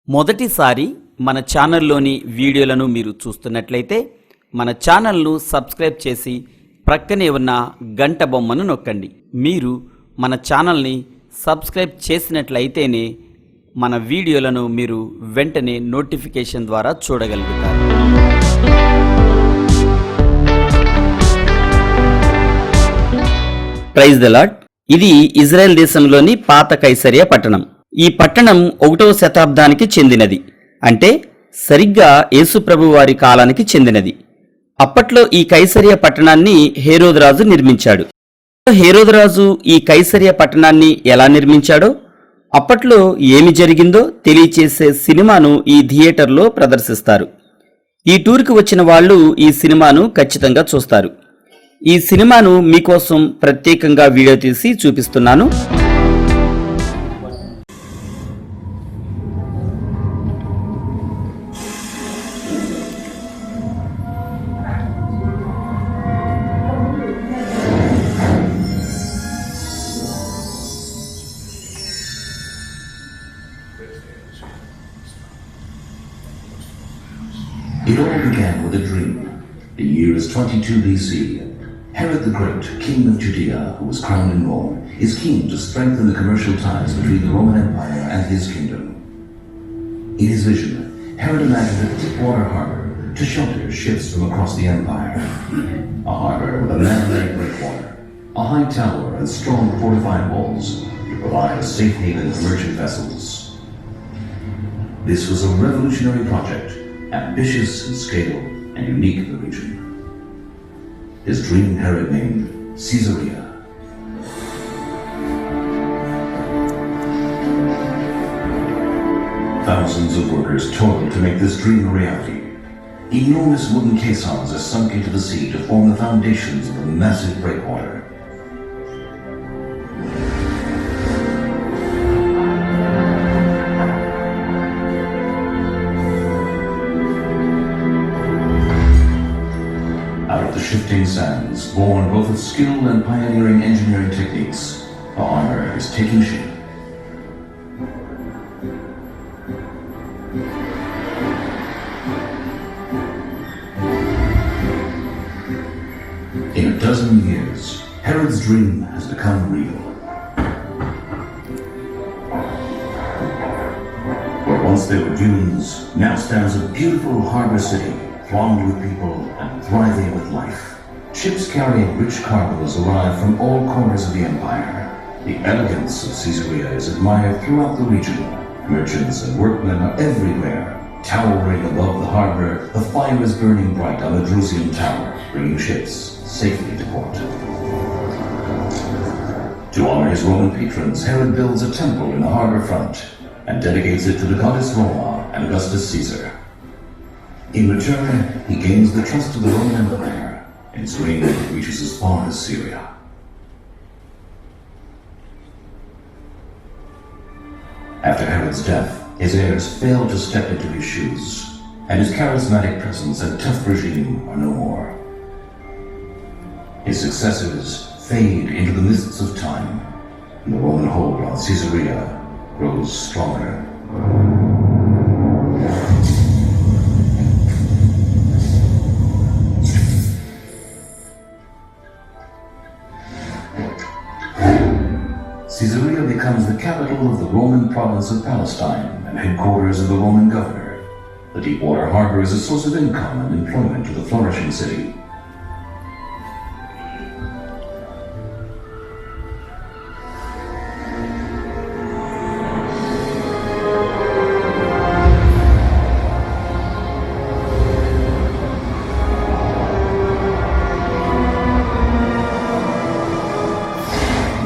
మొదటిసారి మన ఛానల్లోని వీడియోలను మీరు చూస్తున్నట్లయితే మన ఛానల్ను సబ్స్క్రైబ్ చేసి ప్రక్కనే ఉన్న గంట బొమ్మను నొక్కండి. మీరు మన ఛానల్ని సబ్స్క్రైబ్ చేసినట్లయితేనే మన వీడియోలను మీరు వెంటనే నోటిఫికేషన్ ద్వారా చూడగలుగుతారు. Praise the lord. ఇది ఇజ్రాయెల్ దేశంలోని పాత కైసరియా పట్టణం. ఈ పట్టణం 1వ శతాబ్దానికి చెందినది, అంటే సరిగ్గా యేసు ప్రభు వారి కాలానికి చెందినది. అప్పట్లో ఈ కైసరియా పట్టణాన్ని హేరోదు రాజు నిర్మించాడు. హేరోదు రాజు ఈ కైసరియా పట్టణాన్ని ఎలా నిర్మించాడో, అప్పట్లో ఏమి జరిగిందో తెలియచేసే సినిమాను ఈ థియేటర్లో ప్రదర్శిస్తారు. ఈ టూర్కి వచ్చిన వాళ్ళు ఈ సినిమాను ఖచ్చితంగా చూస్తారు. ఈ సినిమాను మీకోసం ప్రత్యేకంగా వీడియో తీసి చూపిస్తున్నాను. It all began with a dream. The year is 22 BC. Herod the Great, king of Judea, who was crowned in Rome, is keen to strengthen the commercial ties between the Roman Empire and his kingdom. In his vision, Herod imagined a deep-water harbor to shelter ships from across the empire. A harbor with a man-made breakwater, a high tower and strong fortified walls to provide a safe haven for merchant vessels. This was a revolutionary project, ambitious in scale and unique in the region. His dream Herod named Caesarea. Thousands of workers toiled to make this dream a reality. Enormous wooden caissons are sunk into the sea to form the foundations of the massive breakwater. Shifting sands, born both of skill and pioneering engineering techniques, the armor is taking shape. In a dozen years, Herod's dream has become real. Where once there were dunes, now stands a beautiful harbor city, thronged with people and thriving with life. Ships carrying rich cargoes arrive from all corners of the empire. The elegance of Caesarea is admired throughout the region. Merchants and workmen are everywhere. Towering above the harbor, the fire is burning bright on the Drusian Tower, bringing ships safely to port. To honor his Roman patrons, Herod builds a temple in the harbor front and dedicates it to the goddess Roma and Augustus Caesar. In return, he gains the trust of the Roman Empire, and his reign reaches as far as Syria. After Herod's death, his heirs fail to step into his shoes, and his charismatic presence and tough regime are no more. His successors fade into the mists of time, and the Roman hold on Caesarea grows stronger. Caesarea becomes the capital of the Roman province of Palestine and headquarters of the Roman governor. The deep-water harbor is a source of income and employment to the flourishing city.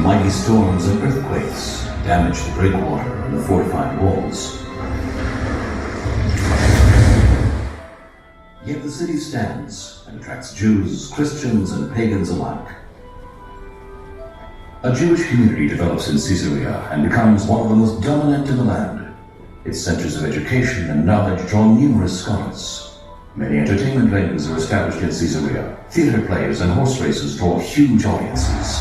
Mighty storms and earthquakes damage the breakwater and the fortified walls. Yet the city stands and attracts Jews, Christians, and pagans alike. A Jewish community develops in Caesarea and becomes one of the most dominant in the land. Its centers of education and knowledge draw numerous scholars. Many entertainment venues are established in Caesarea. Theater plays and horse races draw huge audiences.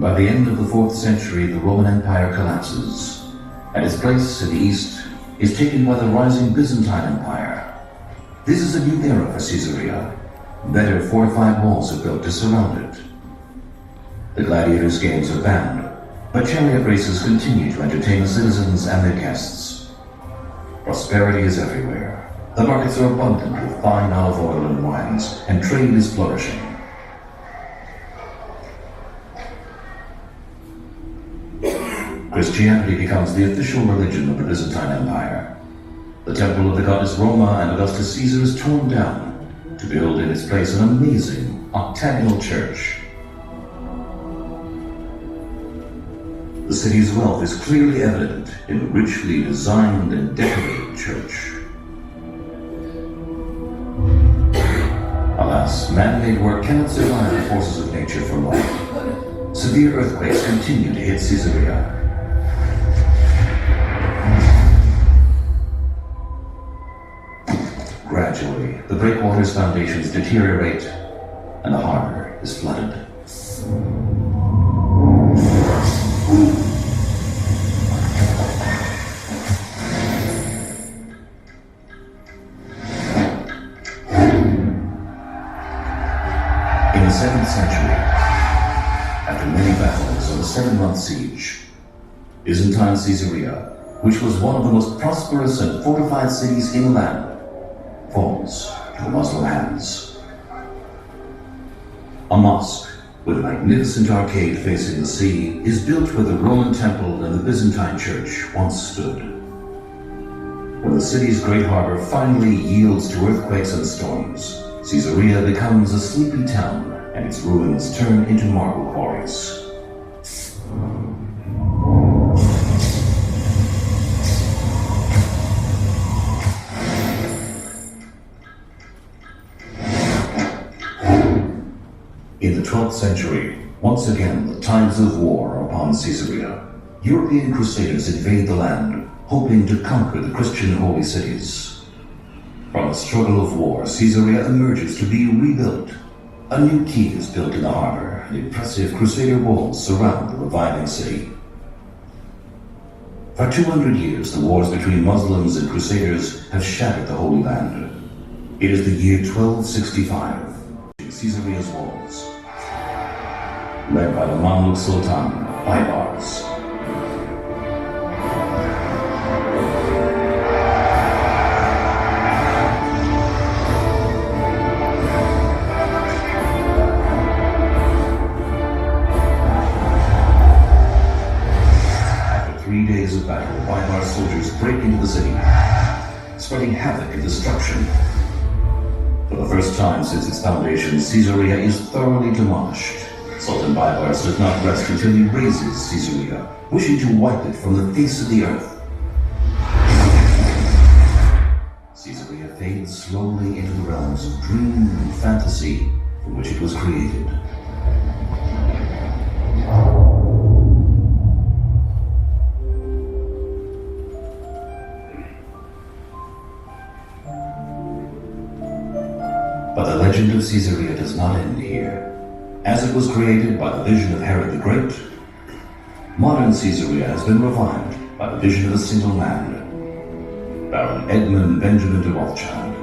By the end of the 4th century, the Roman Empire collapses, and its place in the east is taken by the rising Byzantine Empire. This is a new era for Caesarea. Better fortified walls are built to surround it. The gladiators' games are banned, but chariot races continue to entertain the citizens and their guests. Prosperity is everywhere. The markets are abundant with fine olive oil and wines, and trade is flourishing. Christianity becomes the official religion of the Byzantine Empire. The temple of the goddess Roma and Augustus Caesar is torn down to build in its place an amazing octagonal church. The city's wealth is clearly evident in the richly designed and decorated church. Alas, man-made work cannot survive the forces of nature for long. Severe earthquakes continue to hit Caesarea. Gradually, the breakwater's foundations deteriorate and the harbor is flooded. In the 7th century, after many battles and a 7-month siege, Byzantine Caesarea, which was one of the most prosperous and fortified cities in the land, falls to Muslim hands. A mosque with a magnificent arcade facing the sea is built where the Roman temple and the Byzantine church once stood. When the city's great harbor finally yields to earthquakes and storms, Caesarea becomes a sleepy town and its ruins turn into marble quarries. In the 12th century, once again the tides of war are upon Caesarea. European crusaders invade the land, hoping to conquer the Christian holy cities. From the struggle of war, Caesarea emerges to be rebuilt. A new quay is built in the harbor, and impressive crusader walls surround the reviving city. For 200 years, the wars between Muslims and crusaders have shattered the Holy Land. It is the year 1265. Caesarea's walls, led by the Mamluk Sultan, Baybars. After 3 days of battle, Baybar soldiers break into the city, spreading havoc and destruction. For the first time since its foundation, Caesarea is thoroughly demolished. Sultan Baybars does not rest until he razes Caesarea, wishing to wipe it from the face of the earth. Caesarea fades slowly into the realms of dream and fantasy from which it was created. But the legend of Caesarea does not end here. As it was created by the vision of Herod the Great, modern Caesarea has been revived by the vision of a single man, Baron Edmund Benjamin de Rothschild.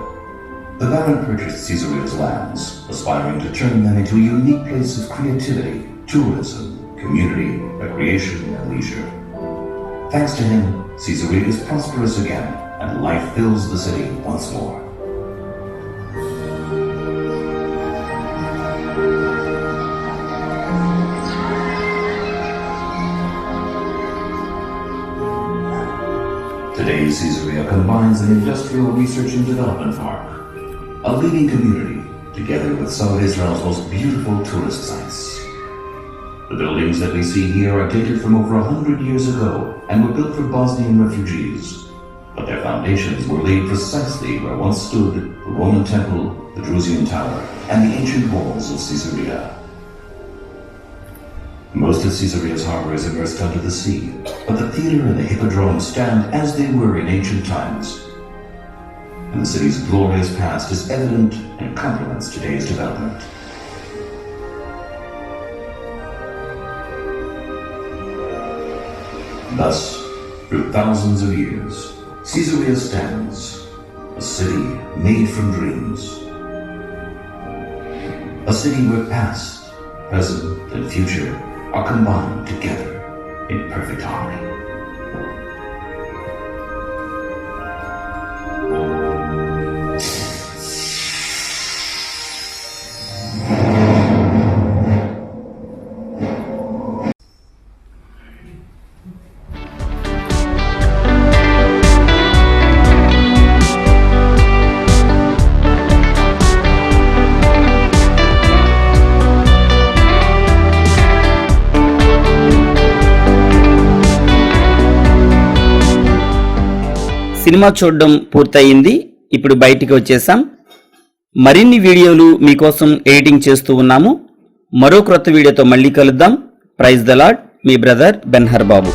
The Baron purchased Caesarea's lands, aspiring to turn them into a unique place of creativity, tourism, community, recreation, and leisure. Thanks to him, Caesarea is prosperous again, and life fills the city once more. Today, Caesarea combines an industrial research and development park, a leading community, together with some of Israel's most beautiful tourist sites. The buildings that we see here are dated from over 100 years ago and were built for Bosnian refugees, but their foundations were laid precisely where once stood the Roman Temple, the Drusian Tower, and the ancient walls of Caesarea. Most of Caesarea's harbor is immersed under the sea, but the theater and the hippodrome stand as they were in ancient times. And the city's glorious past is evident and complements today's development. Thus, through thousands of years, Caesarea stands, a city made from dreams. A city where past, present, and future are combined together in perfect harmony. Cinema చూడడం పూర్తయింది. ఇప్పుడు బయటికి వచ్చేసాం. మరిన్ని వీడియోలు మీకోసం editing చేస్తూ ఉన్నాము. మరో క్రొత్త వీడియోతో మళ్ళీ కలుద్దాం. ప్రైజ్ ద లార్డ్, మీ బ్రదర్ బెన్హర్ బాబు.